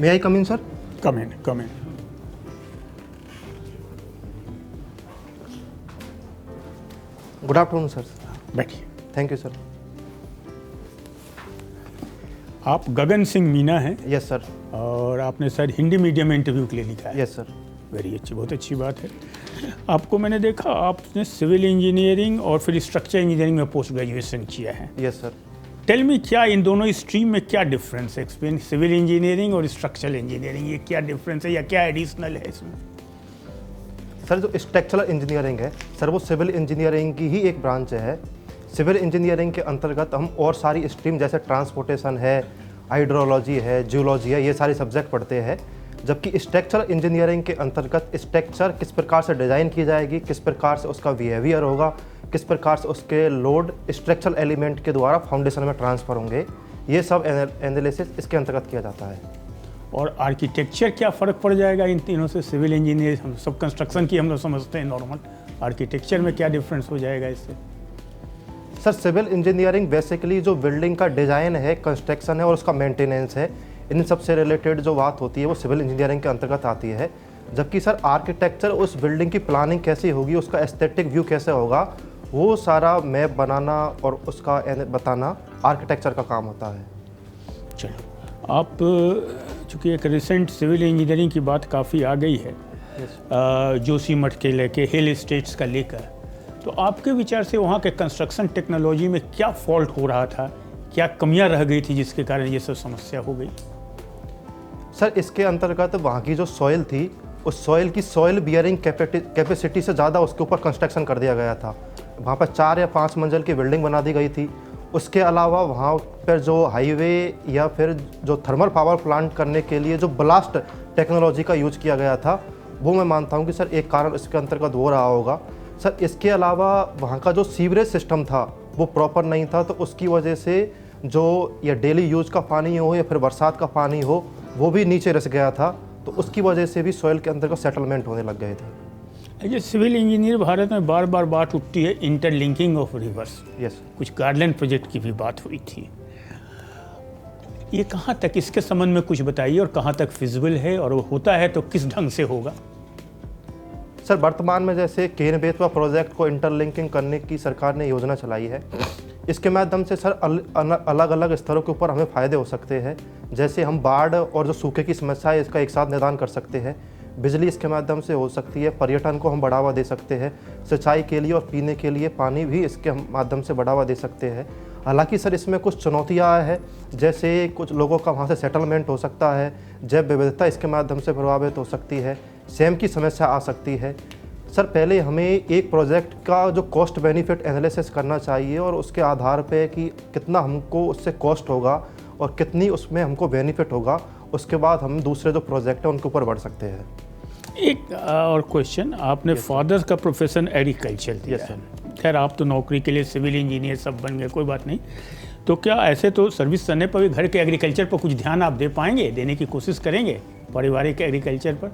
May I come in, sir? Come in, come in. Good afternoon, sir. बैठिए। Thank you, sir. आप गगन सिंह मीना हैं Yes, sir. और आपने शायद हिंदी मीडियम में इंटरव्यू के लिए लिखा है। Yes, sir. वेरी अच्छी, बहुत अच्छी बात है। आपको मैंने देखा आपने सिविल इंजीनियरिंग और फिर स्ट्रक्चर इंजीनियरिंग में पोस्ट ग्रेजुएशन किया है। Yes, sir. टेल मी, क्या इन दोनों स्ट्रीम में क्या डिफरेंस है? एक्सप्लेन, सिविल इंजीनियरिंग और स्ट्रक्चरल इंजीनियरिंग, ये क्या डिफरेंस है या क्या एडिशनल है इसमें? सर, जो स्ट्रक्चरल इंजीनियरिंग है सर, वो सिविल इंजीनियरिंग की ही एक ब्रांच है। सिविल इंजीनियरिंग के अंतर्गत हम और सारी स्ट्रीम जैसे ट्रांसपोर्टेशन है, हाइड्रोलॉजी है, जियोलॉजी है, ये सारे सब्जेक्ट पढ़ते हैं। जबकि स्ट्रक्चरल इंजीनियरिंग के अंतर्गत स्ट्रक्चर किस प्रकार से डिज़ाइन की जाएगी, किस प्रकार से उसका बिहेवियर होगा, किस प्रकार से उसके लोड स्ट्रक्चरल एलिमेंट के द्वारा फाउंडेशन में ट्रांसफ़र होंगे, ये सब एनालिसिस इसके अंतर्गत किया जाता है। और आर्किटेक्चर क्या फ़र्क पड़ जाएगा इन तीनों से? सिविल इंजीनियर हम सब कंस्ट्रक्शन की हम लोग समझते हैं नॉर्मल, आर्किटेक्चर में क्या डिफरेंस हो जाएगा इससे? सर, सिविल इंजीनियरिंग बेसिकली जो बिल्डिंग का डिज़ाइन है, कंस्ट्रक्शन है और उसका मेंटेनेंस है, इन सब से रिलेटेड जो बात होती है वो सिविल इंजीनियरिंग के अंतर्गत आती है। जबकि सर आर्किटेक्चर उस बिल्डिंग की प्लानिंग कैसी होगी, उसका एस्थेटिक व्यू कैसे होगा, वो सारा मैप बनाना और उसका बताना आर्किटेक्चर का काम होता है। चलो, आप चूँकि एक रिसेंट सिविल इंजीनियरिंग की बात काफ़ी आ गई है, जोशीमठ के लेके हिल स्टेट्स का लेकर, तो आपके विचार से वहाँ के कंस्ट्रक्शन टेक्नोलॉजी में क्या फॉल्ट हो रहा था, क्या कमियां रह गई थी जिसके कारण ये सब समस्या हो गई? सर, इसके अंतर्गत वहाँ की जो सॉइल थी, उस सॉइल की सॉइल बियरिंग कैपेसिटी से ज़्यादा उसके ऊपर कंस्ट्रक्शन कर दिया गया था। वहाँ पर 4 या 5 मंजिल की बिल्डिंग बना दी गई थी। उसके अलावा वहाँ पर जो हाईवे या फिर जो थर्मल पावर प्लांट करने के लिए जो ब्लास्ट टेक्नोलॉजी का यूज किया गया था, वो मैं मानता हूँ कि सर एक कारण इसके अंतर्गत हो रहा होगा। सर, इसके अलावा वहाँ का जो सीवरेज सिस्टम था वो प्रॉपर नहीं था, तो उसकी वजह से जो या डेली यूज का पानी हो या फिर बरसात का पानी हो, वो भी नीचे रिस गया था, तो उसकी वजह से भी सॉइल के अंदर सेटलमेंट होने लग गए थे। ये सिविल इंजीनियर भारत में बार बार बात उठती है इंटरलिंकिंग ऑफ रिवर्स। यस। कुछ गार्डलैंड प्रोजेक्ट की भी बात हुई थी, ये कहाँ तक, इसके संबंध में कुछ बताइए, और कहाँ तक फिजिबल है, और वो होता है तो किस ढंग से होगा? सर, वर्तमान में जैसे केन बेतवा प्रोजेक्ट को इंटरलिंकिंग करने की सरकार ने योजना चलाई है। इसके माध्यम से सर अलग अलग स्तरों के ऊपर हमें फ़ायदे हो सकते हैं। जैसे हम बाढ़ और जो सूखे की समस्या है इसका एक साथ निदान कर सकते हैं। बिजली इसके माध्यम से हो सकती है। पर्यटन को हम बढ़ावा दे सकते हैं। सिंचाई के लिए और पीने के लिए पानी भी इसके माध्यम से बढ़ावा दे सकते हैं। हालांकि सर इसमें कुछ चुनौतियाँ हैं, जैसे कुछ लोगों का वहाँ से सेटलमेंट हो सकता है, जैव विविधता इसके माध्यम से प्रभावित हो सकती है, सेम की समस्या आ सकती है। सर, पहले हमें एक प्रोजेक्ट का जो कॉस्ट बेनिफिट एनालिसिस करना चाहिए और उसके आधार पे कि कितना हमको उससे कॉस्ट होगा और कितनी उसमें हमको बेनिफिट होगा, उसके बाद हम दूसरे जो प्रोजेक्ट हैं उनके ऊपर बढ़ सकते हैं। एक और क्वेश्चन, आपने फादर का प्रोफेशन एग्रीकल्चर दिया है, खैर आप तो नौकरी के लिए सिविल इंजीनियर सब बन गए, कोई बात नहीं, तो क्या ऐसे तो सर्विस करने पर भी घर के एग्रीकल्चर पर कुछ ध्यान आप दे पाएंगे, देने की कोशिश करेंगे पारिवारिक एग्रीकल्चर पर?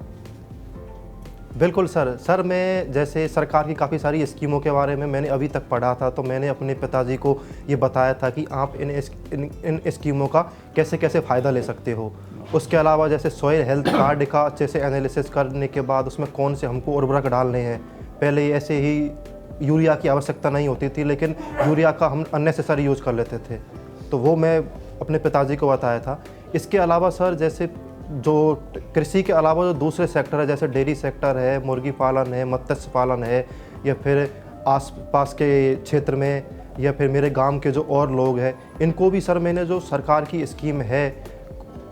बिल्कुल सर, मैं जैसे सरकार की काफ़ी सारी स्कीमों के बारे में मैंने अभी तक पढ़ा था, तो मैंने अपने पिताजी को ये बताया था कि आप इन स्कीमों का कैसे कैसे फ़ायदा ले सकते हो। उसके अलावा जैसे सॉइल हेल्थ कार्ड का अच्छे से एनालिसिस करने के बाद उसमें कौन से हमको उर्वरक डालने हैं। पहले ऐसे ही यूरिया की आवश्यकता नहीं होती थी, लेकिन यूरिया का हम अननेसेसरी यूज़ कर लेते थे, तो वो मैं अपने पिताजी को बताया था। इसके अलावा सर, जैसे जो कृषि के अलावा जो दूसरे सेक्टर है, जैसे डेयरी सेक्टर है, मुर्गी पालन है, मत्स्य पालन है, या फिर आसपास के क्षेत्र में या फिर मेरे गांव के जो और लोग हैं, इनको भी सर मैंने जो सरकार की स्कीम है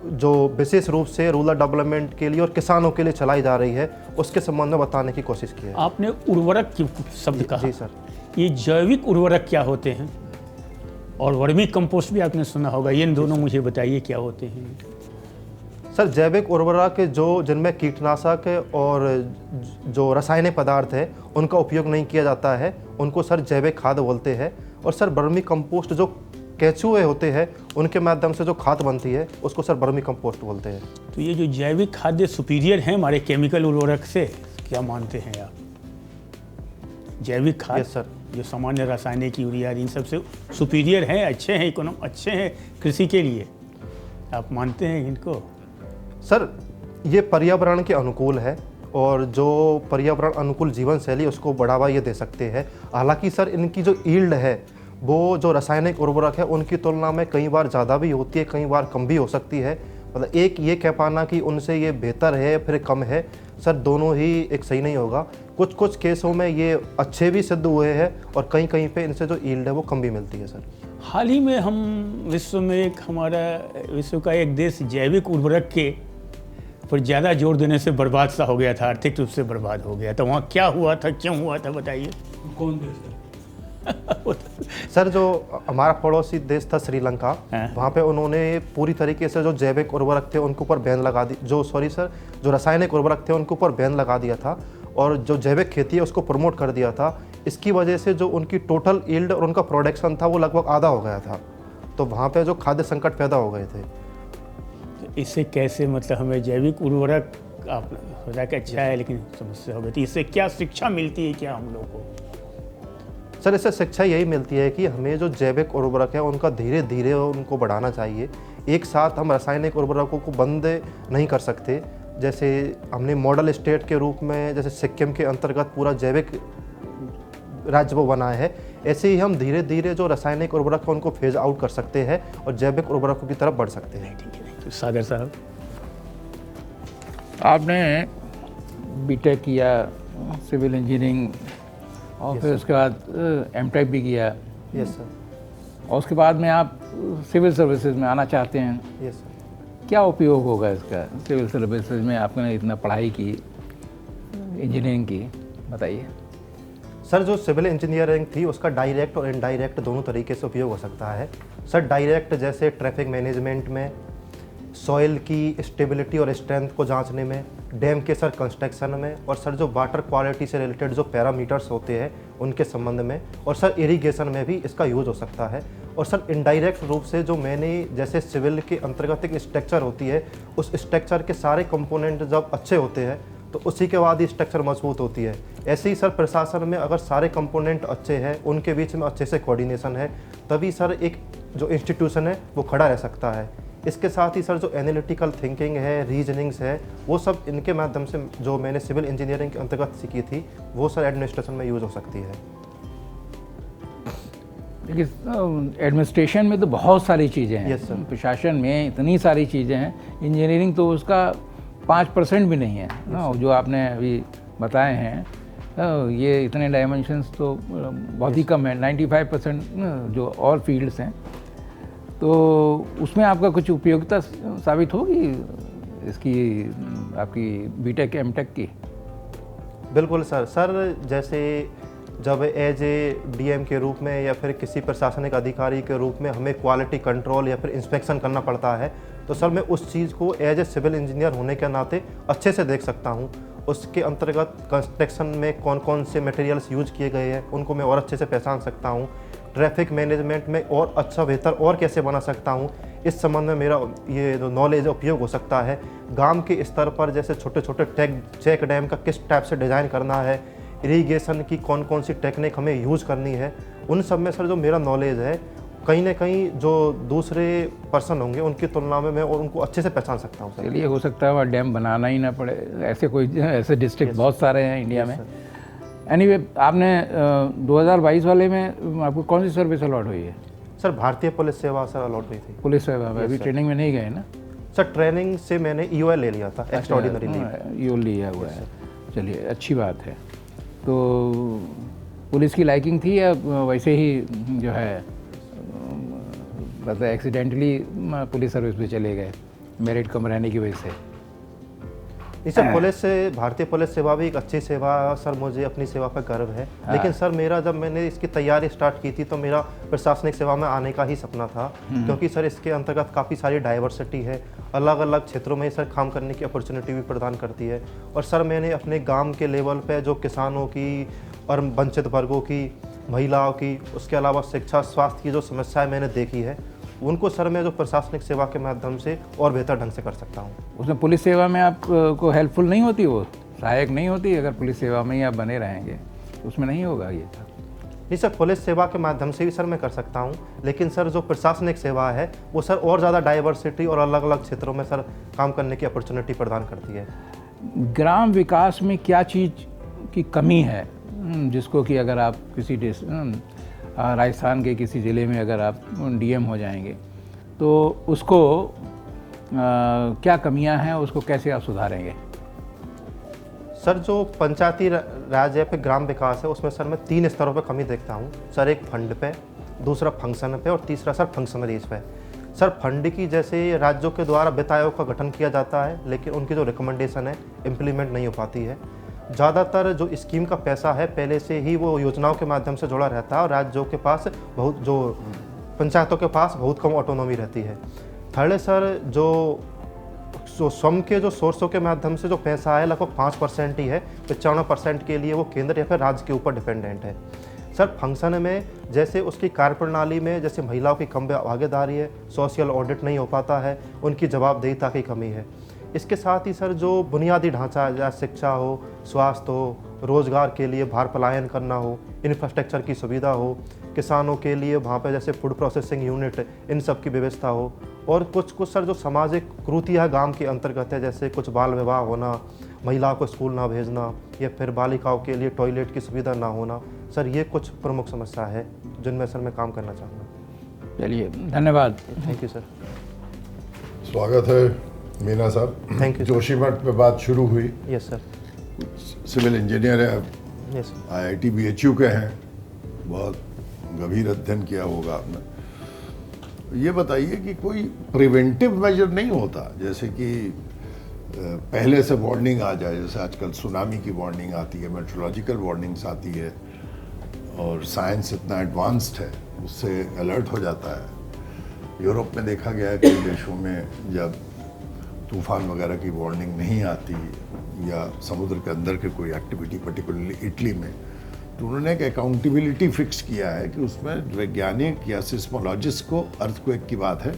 जो विशेष रूप से रूरल डेवलपमेंट के लिए और किसानों के लिए चलाई जा रही है, उसके संबंध में बताने की कोशिश की है। आपने उर्वरक की शब्द कहा। जी सर। ये जैविक उर्वरक क्या होते हैं, और वर्मी कंपोस्ट भी आपने सुना होगा, ये दोनों मुझे बताइए क्या होते हैं? सर, जैविक उर्वरक जो जिनमें कीटनाशक और जो रासायनिक पदार्थ है उनका उपयोग नहीं किया जाता है, उनको सर जैविक खाद बोलते हैं। और सर वर्मी कंपोस्ट जो केंचुए होते हैं उनके माध्यम से जो खाद बनती है उसको सर वर्मी कंपोस्ट बोलते हैं। तो ये जो जैविक खाद्य सुपीरियर हैं हमारे केमिकल उर्वरक से, क्या मानते हैं आप? जैविक खाद यस सर, जो सामान्य रासायनिक यूरिया इन सबसे सुपीरियर हैं, अच्छे हैं, इकोनॉम अच्छे हैं कृषि के लिए, आप मानते हैं इनको? सर ये पर्यावरण के अनुकूल है और जो पर्यावरण अनुकूल जीवन शैली उसको बढ़ावा ये दे सकते हैं। हालांकि सर इनकी जो ईल्ड है वो जो रासायनिक उर्वरक है उनकी तुलना में कई बार ज़्यादा भी होती है, कई बार कम भी हो सकती है। मतलब एक ये कह पाना कि उनसे ये बेहतर है फिर कम है, सर दोनों ही एक सही नहीं होगा। कुछ कुछ केसों में ये अच्छे भी सिद्ध हुए हैं और कहीं कहीं पे इनसे जो ईल्ड है वो कम भी मिलती है। सर हाल ही में हम विश्व में एक हमारा विश्व का एक देश जैविक उर्वरक के पर ज़्यादा जोर देने से बर्बाद सा हो गया था, आर्थिक रूप से बर्बाद हो गया। तो वहाँ क्या हुआ था, क्यों हुआ था, बताइए। कौन देश था? सर जो हमारा पड़ोसी देश था श्रीलंका, वहाँ पे उन्होंने पूरी तरीके से जो जैविक उर्वरक थे उनके ऊपर बैन लगा दी, जो रासायनिक उर्वरक थे उनके ऊपर बैन लगा दिया था और जो जैविक खेती है उसको प्रमोट कर दिया था। इसकी वजह से जो उनकी टोटल यील्ड और उनका प्रोडक्शन था वो लगभग आधा हो गया था। तो वहाँ पे जो खाद्य संकट पैदा हो गए थे। इससे कैसे, मतलब हमें जैविक उर्वरक आप सोचा कि अच्छा है लेकिन समस्या हो गई, तो इससे क्या शिक्षा मिलती है क्या हम लोग को? सर इससे शिक्षा यही मिलती है कि हमें जो जैविक उर्वरक है उनका धीरे धीरे उनको बढ़ाना चाहिए। एक साथ हम रासायनिक उर्वरकों को बंद नहीं कर सकते। जैसे हमने मॉडल स्टेट के रूप में जैसे सिक्किम के अंतर्गत पूरा जैविक राज्य वो बनाया है, ऐसे ही हम धीरे धीरे जो रासायनिक उर्वरक है उनको फेज आउट कर सकते हैं और जैविक उर्वरकों की तरफ बढ़ सकते हैं। ठीक है, तो सागर साहब आपने बीटेक किया, सिविल इंजीनियरिंग, और फिर उसके बाद एमटेक भी किया। Yes sir. और उसके बाद में आप सिविल सर्विसेज में आना चाहते हैं। Yes sir. क्या उपयोग होगा इसका सिविल सर्विसेज में? आपने इतना पढ़ाई की, इंजीनियरिंग की, बताइए। सर जो सिविल इंजीनियरिंग थी उसका डायरेक्ट और इनडायरेक्ट दोनों तरीके से उपयोग हो सकता है। सर डायरेक्ट जैसे ट्रैफिक मैनेजमेंट में, सॉइल की स्टेबिलिटी और स्ट्रेंथ को जांचने में, डैम के सर कंस्ट्रक्शन में, और सर जो वाटर क्वालिटी से रिलेटेड जो पैरामीटर्स होते हैं उनके संबंध में, और सर इरिगेशन में भी इसका यूज़ हो सकता है। और सर इनडायरेक्ट रूप से जो मैंने जैसे सिविल के अंतर्गत एक स्ट्रक्चर होती है, उस स्ट्रक्चर के सारे कंपोनेंट जब अच्छे होते हैं तो उसी के बाद ही स्ट्रक्चर मजबूत होती है। ऐसे ही सर प्रशासन में अगर सारे कंपोनेंट अच्छे हैं, उनके बीच में अच्छे से कोऑर्डिनेशन है, तभी सर एक जो इंस्टीट्यूशन है वो खड़ा रह सकता है। इसके साथ ही सर जो एनालिटिकल थिंकिंग है, रीजनिंग्स है, वो सब इनके माध्यम से जो मैंने सिविल इंजीनियरिंग के अंतर्गत सीखी थी वो सर एडमिनिस्ट्रेशन में यूज़ हो सकती है। देखिए एडमिनिस्ट्रेशन में तो बहुत सारी चीज़ें हैं। Yes, sir. प्रशासन में इतनी सारी चीज़ें हैं, इंजीनियरिंग तो उसका 5% भी नहीं है ना, जो आपने अभी बताए हैं। ये इतने डायमेंशंस तो बहुत ही कम है। 95% जो और फील्ड्स हैं, तो उसमें आपका कुछ उपयोगिता साबित होगी इसकी, आपकी बीटेक एमटेक की? बिल्कुल सर जैसे जब एज ए डीएम के रूप में या फिर किसी प्रशासनिक अधिकारी के रूप में हमें क्वालिटी कंट्रोल या फिर इंस्पेक्शन करना पड़ता है, तो सर मैं उस चीज़ को एज ए सिविल इंजीनियर होने के नाते अच्छे से देख सकता हूँ। उसके अंतर्गत कंस्ट्रक्शन में कौन कौन से मटेरियल्स यूज किए गए हैं उनको मैं और अच्छे से पहचान सकता हूँ। ट्रैफिक मैनेजमेंट में और अच्छा बेहतर और कैसे बना सकता हूँ, इस संबंध में मेरा ये जो नॉलेज उपयोग हो सकता है। गांव के स्तर पर जैसे छोटे छोटे चेक डैम का किस टाइप से डिज़ाइन करना है, इरिगेशन की कौन कौन सी टेक्निक हमें यूज़ करनी है, उन सब में सर जो मेरा नॉलेज है कहीं ना कहीं जो दूसरे पर्सन होंगे उनकी तुलना में मैं और उनको अच्छे से पहचान सकता हूँ। चलिए, हो सकता है वहाँ डैम बनाना ही ना पड़े, ऐसे डिस्ट्रिक्ट बहुत सारे हैं इंडिया में। एनीवे, आपने 2022 वाले में आपको कौन सी सर्विस अलॉट हुई है? सर भारतीय पुलिस सेवा सर अलॉट हुई थी। पुलिस सेवा में अभी ट्रेनिंग में नहीं गए ना? सर ट्रेनिंग से मैंने ईओएल ले लिया था, एक्स्ट्राऑर्डिनरी लीव। ईओएल लिया हुआ है, चलिए अच्छी बात है। तो पुलिस की लाइकिंग थी या वैसे ही जो है मतलब एक्सीडेंटली पुलिस सर्विस में चले गए, मेरिट कम रहने की वजह से? नहीं सर, पुलिस से भारतीय पुलिस सेवा भी एक अच्छी सेवा है सर, मुझे अपनी सेवा पर गर्व है। लेकिन सर मेरा जब मैंने इसकी तैयारी स्टार्ट की थी तो मेरा प्रशासनिक सेवा में आने का ही सपना था, क्योंकि सर इसके अंतर्गत काफ़ी सारी डाइवर्सिटी है, अलग अलग क्षेत्रों में सर काम करने की अपॉर्चुनिटी भी प्रदान करती है। और सर मैंने अपने गांव के लेवल पे जो किसानों की और वंचित वर्गों की, महिलाओं की, उसके अलावा शिक्षा स्वास्थ्य की जो समस्याएं मैंने देखी है, उनको सर मैं जो प्रशासनिक सेवा के माध्यम से और बेहतर ढंग से कर सकता हूँ। उसमें पुलिस सेवा में आपको हेल्पफुल नहीं होती, वो सहायक नहीं होती? अगर पुलिस सेवा में ही आप बने रहेंगे तो उसमें नहीं होगा ये था? नहीं सर, पुलिस सेवा के माध्यम से भी सर मैं कर सकता हूँ, लेकिन सर जो प्रशासनिक सेवा है वो सर और ज़्यादा डाइवर्सिटी और अलग अलग क्षेत्रों में सर काम करने की अपॉर्चुनिटी प्रदान करती है। ग्राम विकास में क्या चीज़ की कमी है जिसको कि अगर आप किसी राजस्थान के किसी ज़िले में अगर आप डीएम हो जाएंगे तो उसको क्या कमियां हैं, उसको कैसे आप सुधारेंगे? सर जो पंचायती राज है पे ग्राम विकास है उसमें सर मैं 3 स्तरों पे कमी देखता हूँ सर। एक फंड पे, दूसरा फंक्शन पे और तीसरा सर फंक्शनरीज पे। सर फंड की जैसे राज्यों के द्वारा वित्त आयोग का गठन किया जाता है, लेकिन उनकी जो रिकमेंडेशन है इम्प्लीमेंट नहीं हो पाती है। ज़्यादातर जो स्कीम का पैसा है पहले से ही वो योजनाओं के माध्यम से जुड़ा रहता है और राज्यों के पास बहुत, जो पंचायतों के पास बहुत कम ऑटोनॉमी रहती है। थर्ड है सर जो स्वयं के जो सोर्सों के माध्यम से जो पैसा है लगभग 5% ही है, 95% के लिए वो केंद्र या फिर राज्य के ऊपर डिपेंडेंट है। सर फंक्शन में जैसे उसकी कार्यप्रणाली में जैसे महिलाओं की कम भागीदारी है, सोशल ऑडिट नहीं हो पाता है, उनकी जवाबदेहिता की कमी है। इसके साथ ही सर जो बुनियादी ढांचा या शिक्षा हो, स्वास्थ्य हो, रोजगार के लिए बाहर पलायन करना हो, इंफ्रास्ट्रक्चर की सुविधा हो, किसानों के लिए वहाँ पे जैसे फूड प्रोसेसिंग यूनिट, इन सब की व्यवस्था हो, और कुछ सर जो सामाजिक कुरीतियाँ गांव के अंतर्गत है, जैसे कुछ बाल विवाह होना, महिलाओं को स्कूल ना भेजना या फिर बालिकाओं के लिए टॉयलेट की सुविधा ना होना, सर ये कुछ प्रमुख समस्या है जिनमें सर मैं काम करना चाहूँगा। चलिए, धन्यवाद। Thank you sir. स्वागत है मीना साहब। Thank you. जोशीमठ पे बात शुरू हुई। Yes sir. सिविल इंजीनियर है, यस IIT BHU के हैं, बहुत गंभीर अध्ययन किया होगा आपने। ये बताइए कि कोई प्रिवेंटिव मेजर नहीं होता, जैसे कि पहले से वार्निंग आ जाए, जैसे आजकल सुनामी की वार्निंग आती है, मेट्रोलॉजिकल वार्निंग्स आती है, और साइंस इतना एडवांस्ड है उससे अलर्ट हो जाता है। यूरोप में देखा गया है कई देशों में जब तूफान वगैरह की वार्निंग नहीं आती या समुद्र के अंदर की कोई एक्टिविटी, पर्टिकुलरली इटली में, तो उन्होंने एक अकाउंटेबिलिटी फिक्स किया है कि उसमें वैज्ञानिक या सिस्मोलॉजिस्ट को, अर्थक्वेक की बात है,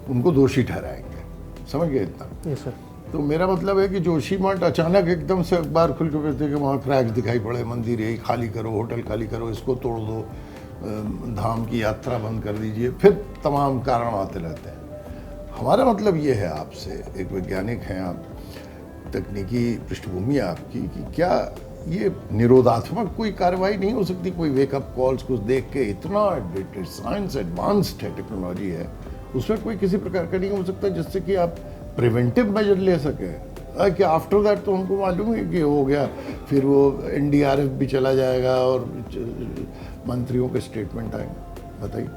उनको दोषी ठहराएंगे। समझ गए इतना? Yes sir. तो मेरा मतलब है कि जोशीमठ अचानक एकदम से अखबार खुल के कहते कि वहाँ क्रैक्स दिखाई पड़े, मंदिर यही खाली करो, होटल खाली करो, इसको तोड़ दो, धाम की यात्रा बंद कर दीजिए, फिर तमाम कारण आते रहते हैं। हमारा मतलब ये है आपसे, एक वैज्ञानिक हैं आप, तकनीकी पृष्ठभूमि है आपकी, कि क्या ये निरोधात्मक कोई कार्रवाई नहीं हो सकती? कोई वेकअप कॉल्स कुछ देख के, इतना साइंस एडवांस्ड है, टेक्नोलॉजी है, उसमें कोई किसी प्रकार का नहीं हो सकता जिससे कि आप प्रिवेंटिव मेजर ले सकें? कि आफ्टर दैट तो हमको मालूम है कि हो गया, फिर वो NDRF भी चला जाएगा और मंत्रियों के स्टेटमेंट आएंगे। बताइए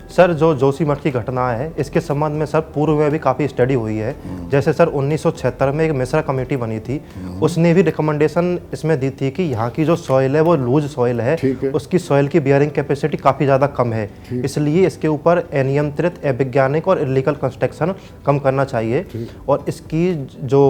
सर जो जोशीमठ की घटना है इसके संबंध में सर पूर्व में भी काफ़ी स्टडी हुई है। जैसे सर 1976 में एक मिश्रा कमेटी बनी थी, उसने भी रिकमेंडेशन इसमें दी थी कि यहाँ की जो सॉइल है वो लूज सॉइल है, उसकी सॉइल की बियरिंग कैपेसिटी काफ़ी ज़्यादा कम है, इसलिए इसके ऊपर अनियंत्रित, अवैज्ञानिक और इलीगल कंस्ट्रक्शन कम करना चाहिए, और इसकी जो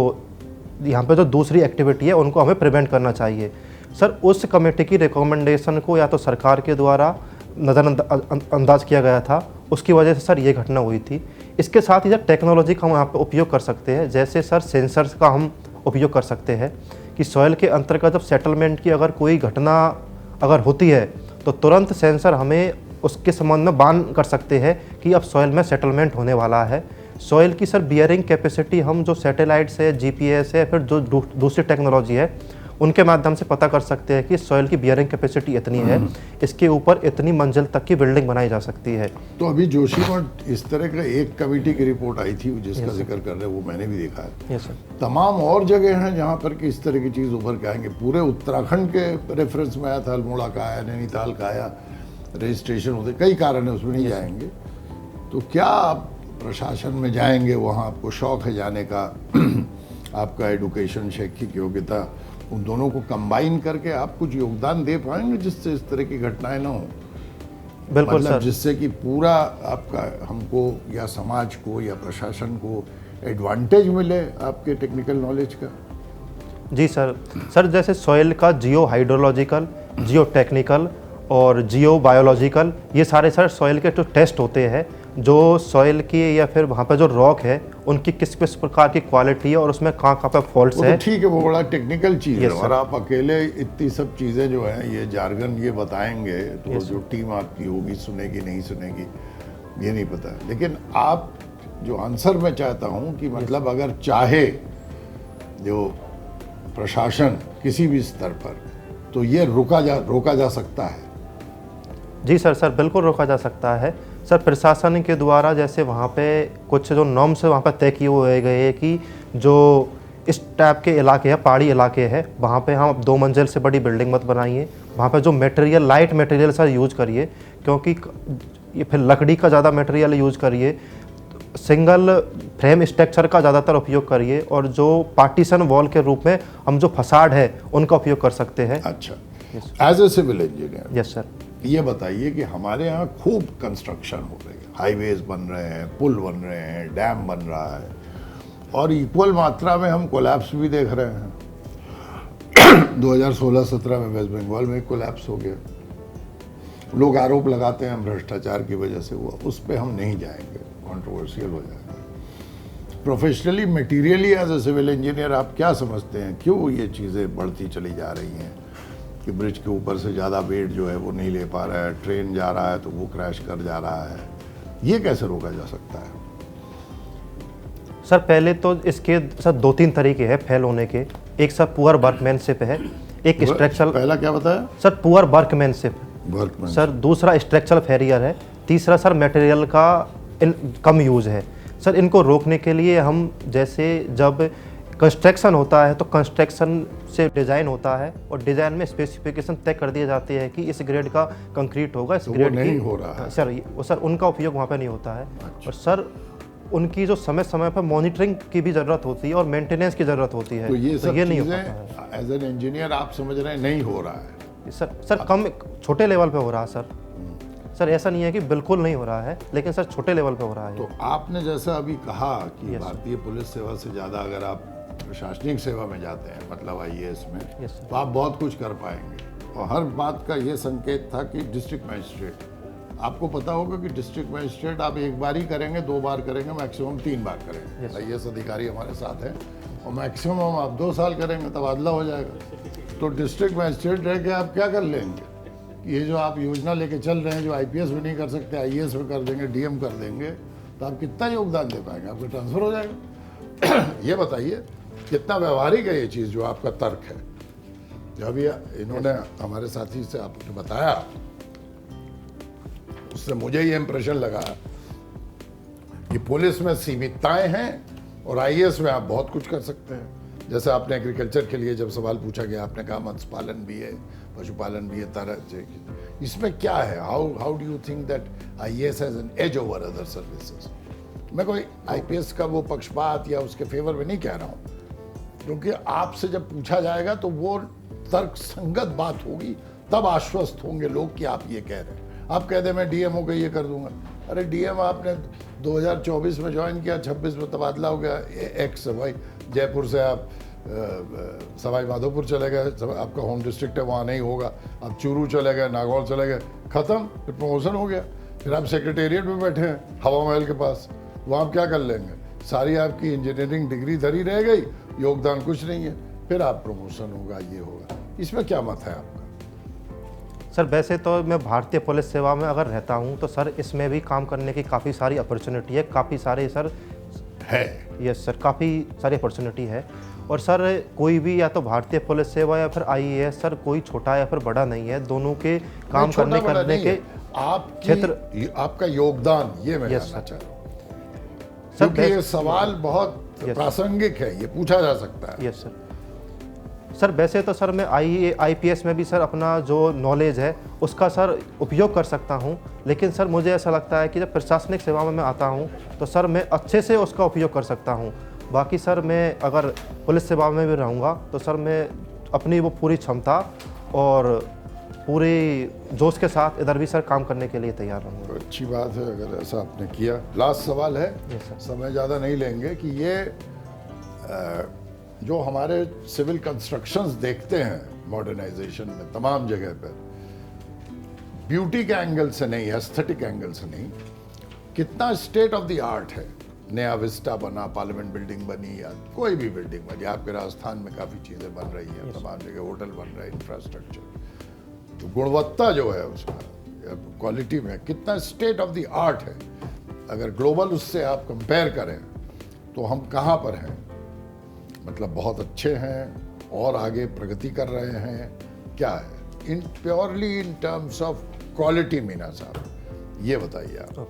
यहाँ पे जो दूसरी एक्टिविटी है उनको हमें प्रिवेंट करना चाहिए। सर उस कमेटी की रिकमेंडेशन को या तो सरकार के द्वारा नज़रअंदाज किया गया था, उसकी वजह से सर ये घटना हुई थी। इसके साथ ही सर टेक्नोलॉजी का हम यहाँ पे उपयोग कर सकते हैं, जैसे सर सेंसर्स का हम उपयोग कर सकते हैं कि सॉइल के अंतर्गत जब सेटलमेंट की अगर कोई घटना अगर होती है तो तुरंत सेंसर हमें उसके संबंध में बान कर सकते हैं कि अब सॉइल में सेटलमेंट होने वाला है। सॉइल की सर बियरिंग कैपेसिटी हम जो सैटेलाइट से, GPS है, फिर जो दूसरी टेक्नोलॉजी है उनके माध्यम से पता कर सकते हैं कि सॉइल की बियरिंग कैपेसिटी इतनी है, इसके ऊपर इतनी मंजिल तक की बिल्डिंग बनाई जा सकती है। तो अभी जोशीमठ इस तरह का एक कमेटी की रिपोर्ट आई थी जिसका जिक्र कर रहे हैं, वो मैंने भी देखा है। Yes sir. तमाम और जगह हैं जहाँ पर कि इस तरह की चीज़ उभर के आएंगे। पूरे उत्तराखंड के रेफरेंस में आया था, अल्मोड़ा का आया, नैनीताल का आया, रजिस्ट्रेशन होते, कई कारण है, उसमें नहीं जाएंगे। तो क्या आप प्रशासन में जाएंगे, वहाँ आपको शौक है जाने का, आपका एडुकेशन, शैक्षिक योग्यता, उन दोनों को कंबाइन करके आप कुछ योगदान दे पाएंगे जिससे इस तरह की घटनाएं ना हो? बिल्कुल मतलब सर। जिससे कि पूरा आपका, हमको या समाज को या प्रशासन को एडवांटेज मिले आपके टेक्निकल नॉलेज का। जी सर। सर जैसे सॉइल का जियो हाइड्रोलॉजिकल, जियो टेक्निकल और जियो बायोलॉजिकल, ये सारे सर सॉइल के जो टेस्ट होते हैं जो सॉइल की या फिर वहाँ पे जो रॉक है उनकी किस किस प्रकार की क्वालिटी है और उसमें कहाँ कहाँ पे फॉल्ट्स वो है। तो ठीक है, वो बड़ा टेक्निकल चीज़ है Yes, sir. और आप अकेले इतनी सब चीज़ें जो हैं ये जार्गन ये बताएंगे तो जो टीम आपकी होगी सुनेगी नहीं सुनेगी ये नहीं पता। लेकिन आप जो आंसर मैं चाहता हूँ कि मतलब अगर चाहे जो प्रशासन किसी भी स्तर पर तो ये रोका जा सकता है। जी सर बिल्कुल रोका जा सकता है सर। प्रशासन के द्वारा जैसे वहाँ पे कुछ जो नॉर्म्स वहाँ पर तय किए हुए गए हैं कि जो इस टाइप के इलाके हैं, पहाड़ी इलाके हैं, वहाँ पे हम 2 मंजिल से बड़ी बिल्डिंग मत बनाइए। वहाँ पे जो material light material sir use करिए, क्योंकि ये फिर लकड़ी का ज़्यादा मटेरियल यूज करिए। सिंगल फ्रेम स्ट्रक्चर का ज़्यादातर उपयोग करिए और जो पार्टीशन वॉल के रूप में हम जो फसाड है उनका उपयोग कर सकते हैं। अच्छा, as a civil engineer yes sir, ये बताइए कि हमारे यहाँ खूब कंस्ट्रक्शन हो रही है, हाईवेज बन रहे हैं, पुल बन रहे हैं, डैम बन रहा है और इक्वल मात्रा में हम कोलैप्स भी देख रहे हैं। 2016-17 में वेस्ट बंगाल में कोलैप्स हो गया। लोग आरोप लगाते हैं भ्रष्टाचार की वजह से हुआ, उस पर हम नहीं जाएंगे, कंट्रोवर्शियल हो जाएगा। Professionally materially as a civil engineer आप क्या समझते हैं क्यों ये चीज़ें बढ़ती चली जा रही हैं कि ब्रिज के ऊपर से ज़्यादा वेट जो है वो नहीं ले पा रहा है, ट्रेन जा रहा है तो वो क्रैश कर जा रहा है, ये कैसे रोका जा सकता है? सर पहले तो इसके सर 2-3 तरीके हैं फेल होने के। एक सर पुअर वर्कमैनशिप है, एक स्ट्रक्चरल, पहला क्या बताया? Sir poor workmanship, workman. Sir दूसरा स्ट्रक्चरल फेलियर है, तीसरा सर मटेरियल का कम यूज़ है। सर इनको रोकने के लिए हम जैसे जब कंस्ट्रक्शन होता है तो कंस्ट्रक्शन से डिज़ाइन होता है और डिज़ाइन में स्पेसिफिकेशन तय कर दिए जाते हैं कि इस ग्रेड का कंक्रीट होगा, इस तो ग्रेड वो नहीं की हो रहा है। सर उनका उपयोग वहाँ पे नहीं होता है। अच्छा। और सर उनकी जो समय समय पर मॉनिटरिंग की भी ज़रूरत होती है और मेंटेनेंस की ज़रूरत होती है, तो ये सब नहीं हो पाता है। चीज़ें एज एन इंजीनियर आप समझ रहे हैं नहीं हो रहा है? सर कम छोटे लेवल पे हो रहा है सर ऐसा नहीं है कि बिल्कुल नहीं हो रहा है, लेकिन सर छोटे लेवल पे हो रहा है। तो आपने जैसा अभी कहा कि Yes, भारतीय पुलिस सेवा से ज़्यादा अगर आप प्रशासनिक सेवा में जाते हैं, मतलब IAS में, Yes, sir. तो आप बहुत कुछ कर पाएंगे। और हर बात का ये संकेत था कि डिस्ट्रिक्ट मजिस्ट्रेट, आपको पता होगा कि डिस्ट्रिक्ट मजिस्ट्रेट आप 1 बार ही करेंगे, 2 बार करेंगे, मैक्सिमम 3 बार करेंगे। Yes. IAS अधिकारी हमारे साथ हैं और मैक्सिमम आप 2 साल करेंगे, तबादला हो जाएगा। तो डिस्ट्रिक्ट मजिस्ट्रेट रह के आप क्या कर लेंगे? ये जो आप योजना लेके चल रहे हैं, जो IPS में नहीं कर सकते IAS में कर देंगे, DM कर देंगे, तो आप कितना योगदान दे पाएंगे? आपका ट्रांसफर हो जाएगा। ये बताइए कितना व्यवहारिक है ये चीज़ जो आपका तर्क है? जो अभी इन्होंने हमारे साथी से आपने बताया, उससे मुझे ये इम्प्रेशन लगा कि पुलिस में सीमितताएं हैं और IAS में आप बहुत कुछ कर सकते हैं। जैसे आपने एग्रीकल्चर के लिए जब सवाल पूछा गया, आपने कहा मत्स्य पालन भी है, पशुपालन भी है, तरह इसमें क्या है? How do you think that IAS has an edge over other services? मैं कोई IPS का वो पक्षपात या उसके फेवर में नहीं कह रहा हूँ, क्योंकि आपसे जब पूछा जाएगा तो वो तर्क संगत बात होगी, तब आश्वस्त होंगे लोग कि आप ये कह रहे हैं। आप कह दें मैं DM हो के ये कर दूंगा, अरे DM आपने 2024 में ज्वाइन किया, 26 में तबादला हो गया, एक्स भाई जयपुर से आप सवाई माधोपुर चले गए, आपका होम डिस्ट्रिक्ट है वहाँ नहीं होगा, आप चूरू चले गए, नागौर चले गए, ख़त्म, फिर प्रमोशन हो गया, फिर आप सेक्रेटेरिएट में बैठे हैं हवा महल के पास, वहाँ आप क्या कर लेंगे? सारी आपकी इंजीनियरिंग डिग्री धरी रह गई, योगदान कुछ नहीं है, फिर आप प्रमोशन होगा, ये होगा। इसमें क्या मत है आपका? सर वैसे तो मैं भारतीय पुलिस सेवा में अगर रहता हूं तो सर इसमें भी काम करने की काफ़ी सारी अपॉर्चुनिटी है, काफ़ी सारे सर है। यस सर, काफ़ी सारी अपॉर्चुनिटी है। और सर कोई भी या तो भारतीय पुलिस सेवा या फिर IAS सर कोई छोटा या फिर बड़ा नहीं है, दोनों के काम करने के क्षेत्र, आपका योगदान, ये मैं Yes, जानना sir. चाह रहा हूँ, सर क्योंकि ये सवाल बहुत Yes. प्रासंगिक है, ये पूछा जा सकता है। यस सर वैसे तो सर मैं IPS में भी सर अपना जो नॉलेज है उसका सर उपयोग कर सकता हूं, लेकिन सर मुझे ऐसा लगता है कि जब प्रशासनिक सेवा में मैं आता हूं तो सर मैं अच्छे से उसका उपयोग कर सकता हूं। बाकी सर मैं अगर पुलिस सेवा में भी रहूंगा तो सर मैं अपनी वो पूरी क्षमता और पूरी जोश के साथ इधर भी सर काम करने के लिए तैयार रहूँगा। अच्छी बात है अगर ऐसा आपने किया। लास्ट सवाल है, Yes, sir. समय ज़्यादा नहीं लेंगे, कि ये जो हमारे सिविल कंस्ट्रक्शंस देखते हैं मॉडर्नाइजेशन में तमाम जगह पर, ब्यूटी के एंगल से नहीं, एस्थेटिक एंगल से नहीं, कितना स्टेट ऑफ द आर्ट है। नया विस्टा बना, पार्लियामेंट बिल्डिंग बनी या कोई भी बिल्डिंग बनी, आपके राजस्थान में काफ़ी चीज़ें बन रही हैं, तमाम जगह होटल बन रहे हैं, इंफ्रास्ट्रक्चर। तो गुणवत्ता जो है उसका, क्वालिटी में कितना स्टेट ऑफ द आर्ट है। अगर ग्लोबल उससे आप कंपेयर करें तो हम कहाँ पर हैं? मतलब बहुत अच्छे हैं और आगे प्रगति कर रहे हैं, क्या है in purely in terms of quality? Meena साहब ये बताइए आप।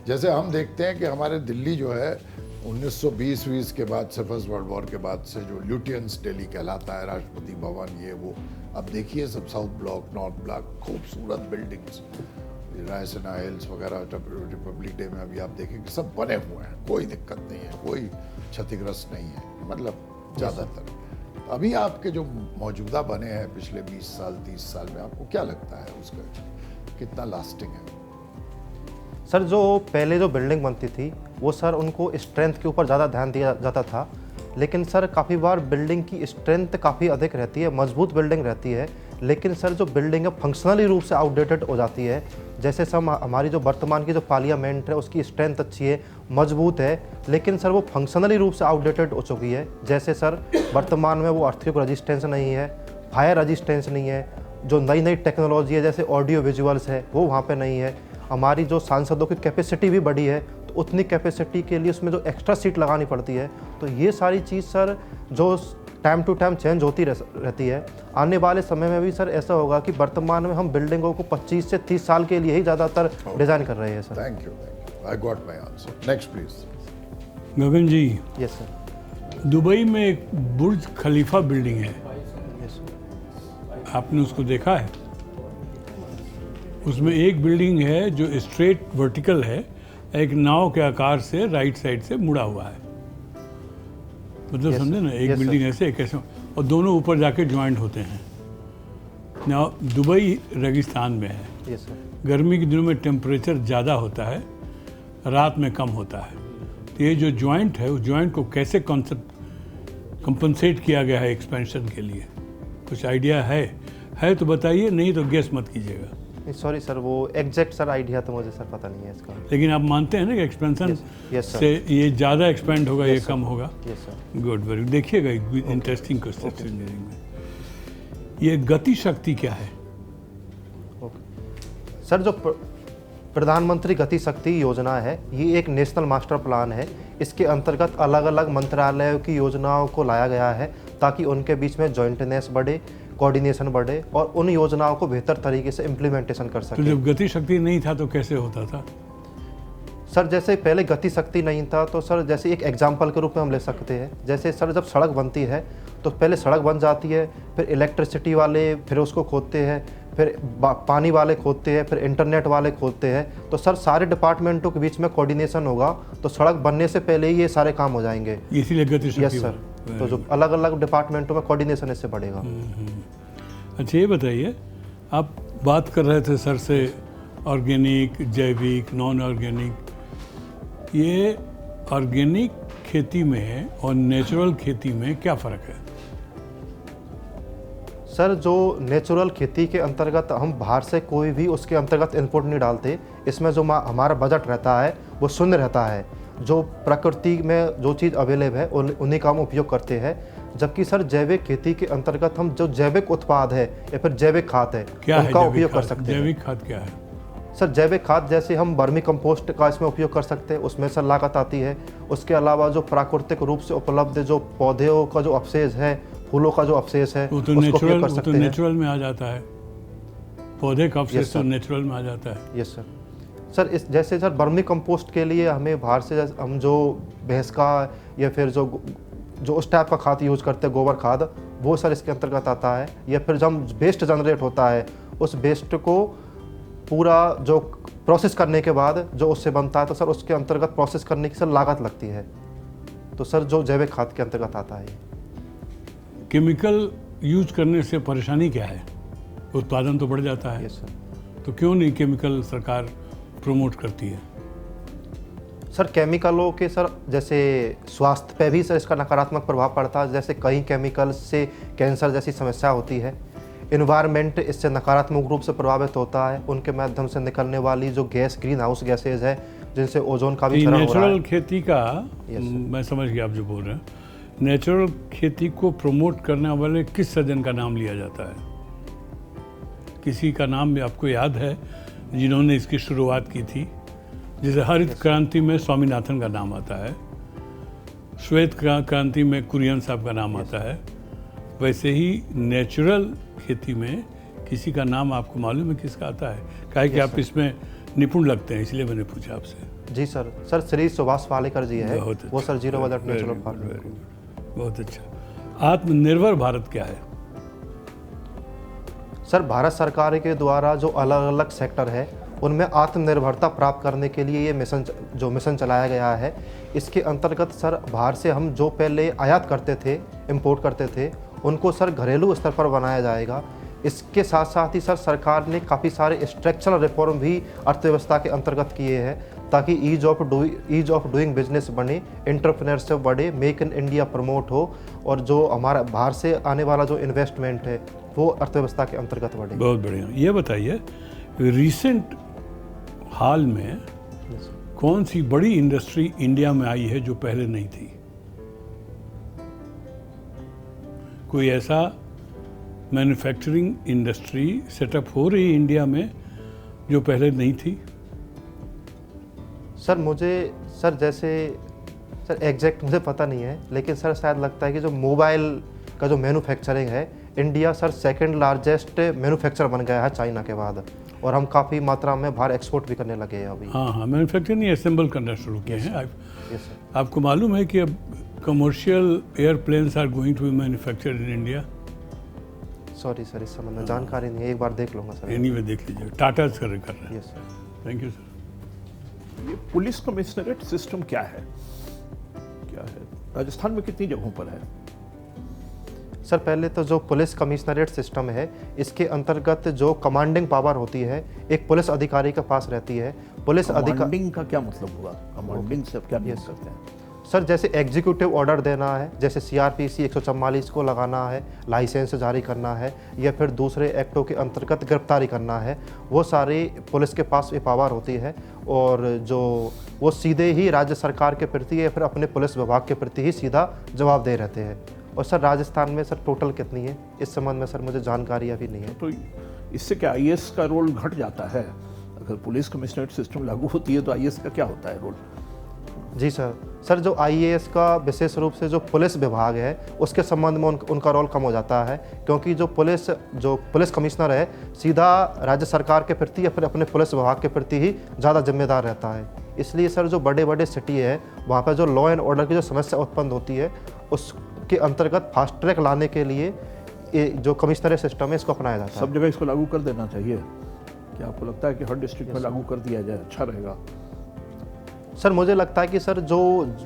जैसे हम देखते हैं कि हमारे दिल्ली जो है 1920 के बाद से, फर्स्ट वर्ल्ड वॉर के बाद से जो ल्यूटियंस दिल्ली कहलाता है, राष्ट्रपति भवन ये वो, अब देखिए सब साउथ ब्लॉक, नॉर्थ ब्लॉक, खूबसूरत बिल्डिंग्स, रायसेना हिल्स वगैरह, रिपब्लिक डे में अभी आप देखेंगे सब बने हुए हैं, कोई दिक्कत नहीं है, कोई क्षतिग्रस्त नहीं है, मतलब ज़्यादातर। अभी आपके जो मौजूदा बने हैं पिछले 20 साल 30 साल में, आपको क्या लगता है उसका कितना लास्टिंग है? सर जो पहले जो बिल्डिंग बनती थी वो सर उनको स्ट्रेंथ के ऊपर ज़्यादा ध्यान दिया जाता था, लेकिन सर काफ़ी बार बिल्डिंग की स्ट्रेंथ काफ़ी अधिक रहती है, मजबूत बिल्डिंग रहती है, लेकिन सर जो बिल्डिंग है फंक्शनली रूप से आउटडेटेड हो जाती है। जैसे सर हमारी जो वर्तमान की जो पार्लियामेंट है उसकी स्ट्रेंथ अच्छी है, मजबूत है, लेकिन सर वो फंक्शनली रूप से आउटडेटेड हो चुकी है। जैसे सर वर्तमान में वो अर्थक्वेक रेजिस्टेंस नहीं है, फायर रेजिस्टेंस नहीं है, जो नई नई टेक्नोलॉजी है जैसे ऑडियो विजुअल्स है वो वहाँ पे नहीं है। हमारी जो सांसदों की कैपेसिटी भी बढ़ी है, तो उतनी कैपेसिटी के लिए उसमें जो एक्स्ट्रा सीट लगानी पड़ती है, तो ये सारी चीज़ सर जो टाइम टू टाइम चेंज होती रहती है। आने वाले समय में भी सर ऐसा होगा कि वर्तमान में हम बिल्डिंगों को 25 से 30 साल के लिए ही ज़्यादातर डिज़ाइन कर रहे हैं sir. Thank you, I got my answer. Next please. Gagan ji, yes sir. Dubai में एक बुर्ज खलीफा बिल्डिंग है, यस सर। आपने उसको देखा है? उसमें एक बिल्डिंग है जो स्ट्रेट वर्टिकल है, एक नाव के आकार से राइट साइड से मुड़ा हुआ है, मतलब समझे ना, एक बिल्डिंग ऐसे एक ऐसे, और दोनों ऊपर जाके ज्वाइंट होते हैं ना। दुबई रेगिस्तान में है, यस सर। गर्मी के दिनों में टेम्परेचर ज़्यादा होता है, रात में कम होता है। तो ये जो ज्वाइंट है उस ज्वाइंट को कैसे कंपनसेट किया गया है एक्सपेंशन के लिए, कुछ आइडिया है तो बताइए, नहीं तो गेस मत कीजिएगा। सॉरी सर, वो एग्जैक्ट सर आइडिया तो मुझे सर पता नहीं है इसका। लेकिन आप मानते हैं ना कि एक्सपेंशन यस से ये ज़्यादा एक्सपेंड होगा, ये कम होगा? Yes sir. Good, very good. देखिएगा इंटरेस्टिंग क्वेश्चन इंजीनियरिंग में, ये गति शक्ति क्या है? ओके सर, जो प्रधानमंत्री गति शक्ति योजना है, ये एक नेशनल मास्टर प्लान है। इसके अंतर्गत अलग अलग मंत्रालयों की योजनाओं को लाया गया है ताकि उनके बीच में जॉइंटनेस बढ़े, कोऑर्डिनेशन बढ़े और उन योजनाओं को बेहतर तरीके से इम्प्लीमेंटेशन कर सके। तो जब गति शक्ति नहीं था तो कैसे होता था? सर जैसे पहले गति शक्ति नहीं था तो सर जैसे एक एग्जाम्पल के रूप में हम ले सकते हैं, जैसे सर जब सड़क बनती है तो पहले सड़क बन जाती है, फिर इलेक्ट्रिसिटी वाले फिर उसको खोदते हैं, फिर पानी वाले खोदते हैं, फिर इंटरनेट वाले खोदते हैं। तो सर सारे डिपार्टमेंटों के बीच में कोऑर्डिनेशन होगा तो सड़क बनने से पहले ही ये सारे काम हो जाएंगे, इसीलिए गति शक्ति। Yes sir. तो जो अलग अलग डिपार्टमेंटों में कोऑर्डिनेशन इससे बढ़ेगा। अच्छा ये बताइए, आप बात कर रहे थे सर से ऑर्गेनिक, जैविक, नॉन ऑर्गेनिक, ये ऑर्गेनिक खेती में और नेचुरल खेती में क्या फ़र्क है? सर जो नेचुरल खेती के अंतर्गत हम बाहर से कोई भी उसके अंतर्गत इनपुट नहीं डालते, इसमें जो हमारा बजट रहता है वो शून्य रहता है। जो प्रकृति में जो चीज़ अवेलेबल है उन्हीं का हम उपयोग करते हैं। जबकि सर जैविक खेती के अंतर्गत हम जो जैविक उत्पाद है या फिर जैविक खाद है उनका उपयोग कर सकते हैं। जैविक खाद क्या है? सर जैविक खाद जैसे हम वर्मी कंपोस्ट का इसमें उपयोग कर सकते हैं, उसमें सर लागत आती है। उसके अलावा जो प्राकृतिक रूप से उपलब्ध जो पौधों का जो अवशेष है, फूलों का जो अवशेष है, वो तो नेचुरल में आ जाता है, पौधे का अवशेष तो नेचुरल में आ जाता है। Yes sir. सर इस जैसे सर वर्मी कंपोस्ट के लिए हमें बाहर से हम जो भैंस का या फिर जो उस टाइप का खाद यूज़ करते हैं, गोबर खाद, वो सर इसके अंतर्गत आता है। या फिर जब वेस्ट जनरेट होता है उस वेस्ट को पूरा जो प्रोसेस करने के बाद जो उससे बनता है तो सर उसके अंतर्गत प्रोसेस करने की सर लागत लगती है, तो सर जो जैविक खाद के अंतर्गत आता है। केमिकल यूज करने से परेशानी क्या है? उत्पादन तो बढ़ जाता है। Yes sir. तो क्यों नहीं केमिकल सरकार प्रमोट करती है? सर केमिकलों के सर जैसे स्वास्थ्य पे भी सर इसका नकारात्मक प्रभाव पड़ता है। जैसे कई केमिकल से कैंसर जैसी समस्या होती है। इन्वायरमेंट इससे नकारात्मक रूप से प्रभावित होता है। उनके माध्यम से निकलने वाली जो गैस, ग्रीन हाउस गैसेज है जिनसे ओजोन का भी क्षरण हो रहा है। नेचुरल खेती का मैं समझ गया आप जो बोल रहे हैं। नेचुरल खेती को प्रमोट करने वाले किस सज्जन का नाम लिया जाता है? किसी का नाम भी आपको याद है जिन्होंने इसकी शुरुआत की थी? जैसे हरित क्रांति में स्वामीनाथन का नाम आता है, श्वेत क्रांति में कुरियन साहब का नाम आता है, वैसे ही नेचुरल खेती में किसी का नाम आपको मालूम है किसका आता है? काहे कि आप इसमें निपुण लगते हैं, इसलिए मैंने पूछा आपसे। जी सर, सर श्री सुभाष पालेकर जी है, बहुत वो अच्छा। Sir zero budget natural Very good, farming. very good। बहुत अच्छा। आत्मनिर्भर भारत क्या है? सर भारत सरकार के द्वारा जो अलग अलग सेक्टर है उनमें आत्मनिर्भरता प्राप्त करने के लिए ये मिशन चलाया गया है। इसके अंतर्गत सर बाहर से हम जो पहले आयात करते थे, इंपोर्ट करते थे, उनको सर घरेलू स्तर पर बनाया जाएगा। इसके साथ साथ ही सर सरकार ने काफ़ी सारे स्ट्रक्चरल रिफॉर्म भी अर्थव्यवस्था के अंतर्गत किए हैं ताकि ईज ऑफ डूइंग बिजनेस बने, एंटरप्रेन्योरशिप बढ़े, मेक इन इंडिया प्रमोट हो और जो हमारा बाहर से आने वाला जो इन्वेस्टमेंट है वो अर्थव्यवस्था के अंतर्गत बढ़े। बहुत बढ़िया। ये बताइए, रिसेंट हाल में कौन सी बड़ी इंडस्ट्री इंडिया में आई है जो पहले नहीं थी? कोई ऐसा मैन्युफैक्चरिंग इंडस्ट्री सेटअप हो रही है इंडिया में जो पहले नहीं थी? सर मुझे सर एग्जैक्ट मुझे पता नहीं है, लेकिन सर शायद लगता है कि जो मोबाइल का जो मैन्युफैक्चरिंग है, India sir second largest manufacturer बन गया है चाइना के बाद, और हम काफ़ी मात्रा में बाहर एक्सपोर्ट भी करने लगे हैं अभी। हाँ, मैन्युफैक्चरिंग असेंबल करना शुरू किए हैं। Yes sir. आपको मालूम है कि अब commercial airplanes are going to be manufactured in India? Sorry sir, इस संबंध में जानकारी नहीं है, एक बार देख लूँगा सर। एनीवे देख लीजिए, टाटा कर रहे हैं। Yes sir. Thank you sir. ये पुलिस कमिश्नरेट सिस्टम क्या है? राजस्थान में कितनी जगहों पर है? सर पहले तो जो पुलिस कमिश्नरेट सिस्टम है, इसके अंतर्गत जो कमांडिंग पावर होती है एक पुलिस अधिकारी के पास रहती है। पुलिस अधिकारी कमांडिंग का क्या मतलब हुआ? कमांडिंग से आप क्या मीन करते हैं? सर जैसे एग्जीक्यूटिव ऑर्डर देना है, जैसे सीआरपीसी 144 को लगाना है, लाइसेंस जारी करना है, या फिर दूसरे एक्टों के अंतर्गत गिरफ्तारी करना है, वो सारी पुलिस के पास ये पावर होती है। और जो वो सीधे ही राज्य सरकार के प्रति या फिर अपने पुलिस विभाग के प्रति ही सीधा जवाबदेह रहते हैं। और सर राजस्थान में सर टोटल कितनी है इस संबंध में सर मुझे जानकारी अभी नहीं है। तो इससे क्या आईएएस का रोल घट जाता है? अगर पुलिस कमिश्नरेट सिस्टम लागू होती है तो आईएएस का क्या होता है रोल? जी सर जो आईएएस का विशेष रूप से जो पुलिस विभाग है उसके संबंध में उनका रोल कम हो जाता है, क्योंकि जो पुलिस कमिश्नर है सीधा राज्य सरकार के प्रति या फिर अपने पुलिस विभाग के प्रति ही ज़्यादा जिम्मेदार रहता है। इसलिए सर जो बड़े बड़े सिटी है वहाँ पर जो लॉ एंड ऑर्डर की जो समस्या उत्पन्न होती है उसके अंतर्गत फास्ट ट्रैक लाने के लिए ये जो कमिश्नरेट सिस्टम है इसको अपनाया जाता है। सब जगह इसको लागू कर देना चाहिए? क्या आपको लगता है कि हर डिस्ट्रिक्ट में लागू कर दिया जाए अच्छा रहेगा? सर मुझे लगता है कि सर जो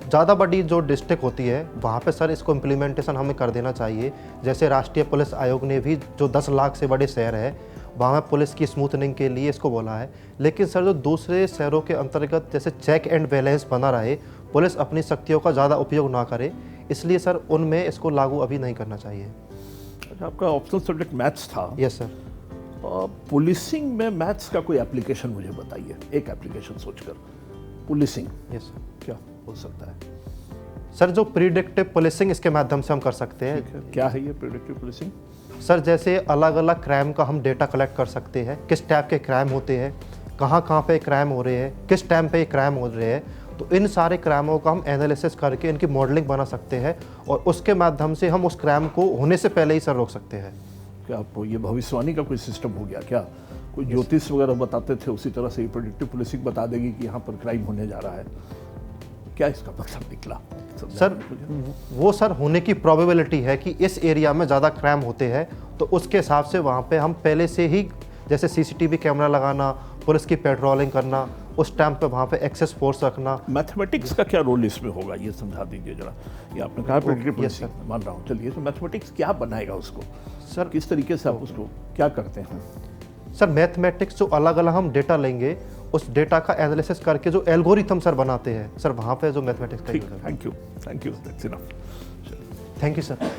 ज़्यादा बड़ी जो डिस्ट्रिक्ट होती है वहाँ पे सर इसको इम्प्लीमेंटेशन हमें कर देना चाहिए। जैसे राष्ट्रीय पुलिस आयोग ने भी जो 10 लाख से बड़े शहर है वहाँ में पुलिस की स्मूथनिंग के लिए इसको बोला है। लेकिन सर जो दूसरे शहरों के अंतर्गत जैसे चेक एंड बैलेंस बना रहे, पुलिस अपनी शक्तियों का ज़्यादा उपयोग ना करे, इसलिए सर उनमें इसको लागू अभी नहीं करना चाहिए। अच्छा, आपका ऑप्शनल सब्जेक्ट मैथ्स था। Yes sir. पुलिसिंग में मैथ्स का कोई एप्लीकेशन मुझे बताइए, एक एप्लीकेशन सोचकर। Policing yes sir. क्या हो सकता है? सर जो प्रिडिक्टिव पुलिसिंग इसके माध्यम से हम कर सकते हैं। क्या है ये प्रिडिक्टिव पुलिसिंग? सर जैसे अलग अलग क्राइम का हम डेटा कलेक्ट कर सकते हैं, किस टाइप के क्राइम होते हैं, कहाँ पे क्राइम हो रहे हैं, किस टाइम पे क्राइम हो रहे हैं, तो इन सारे क्राइमों का हम एनालिसिस करके इनकी मॉडलिंग बना सकते हैं और उसके माध्यम से हम उस क्राइम को होने से पहले ही सर रोक सकते हैं। क्या आपको ये भविष्यवाणी का कोई सिस्टम हो गया क्या? कोई ज्योतिष वगैरह बताते थे उसी तरह से ये प्रेडिक्टिव पुलिसिंग बता देगी कि यहाँ पर क्राइम होने जा रहा है? क्या इसका मतलब निकला? सर वो सर होने की प्रोबेबिलिटी है कि इस एरिया में ज़्यादा क्राइम होते हैं, तो उसके हिसाब से वहाँ पे हम पहले से ही जैसे सीसीटीवी कैमरा लगाना, पुलिस की पेट्रोलिंग करना, उस टाइम पे वहाँ पे एक्सेस फोर्स रखना। मैथमेटिक्स का क्या रोल इसमें होगा, ये समझा दीजिए जरा। ये आपने कहा प्रेडिक्टिव पुलिसिंग, मान रहा हूँ, चलिए, तो मैथमेटिक्स क्या बनाएगा उसको? सर किस तरीके से आप उसको क्या करते हैं? सर मैथमेटिक्स जो अलग अलग हम डेटा लेंगे, उस डेटा का एनालिसिस करके जो एल्गोरिथम सर बनाते हैं, सर वहाँ पे जो मैथमेटिक्स का यूज़ है। Thank you, that's enough. Thank you sir.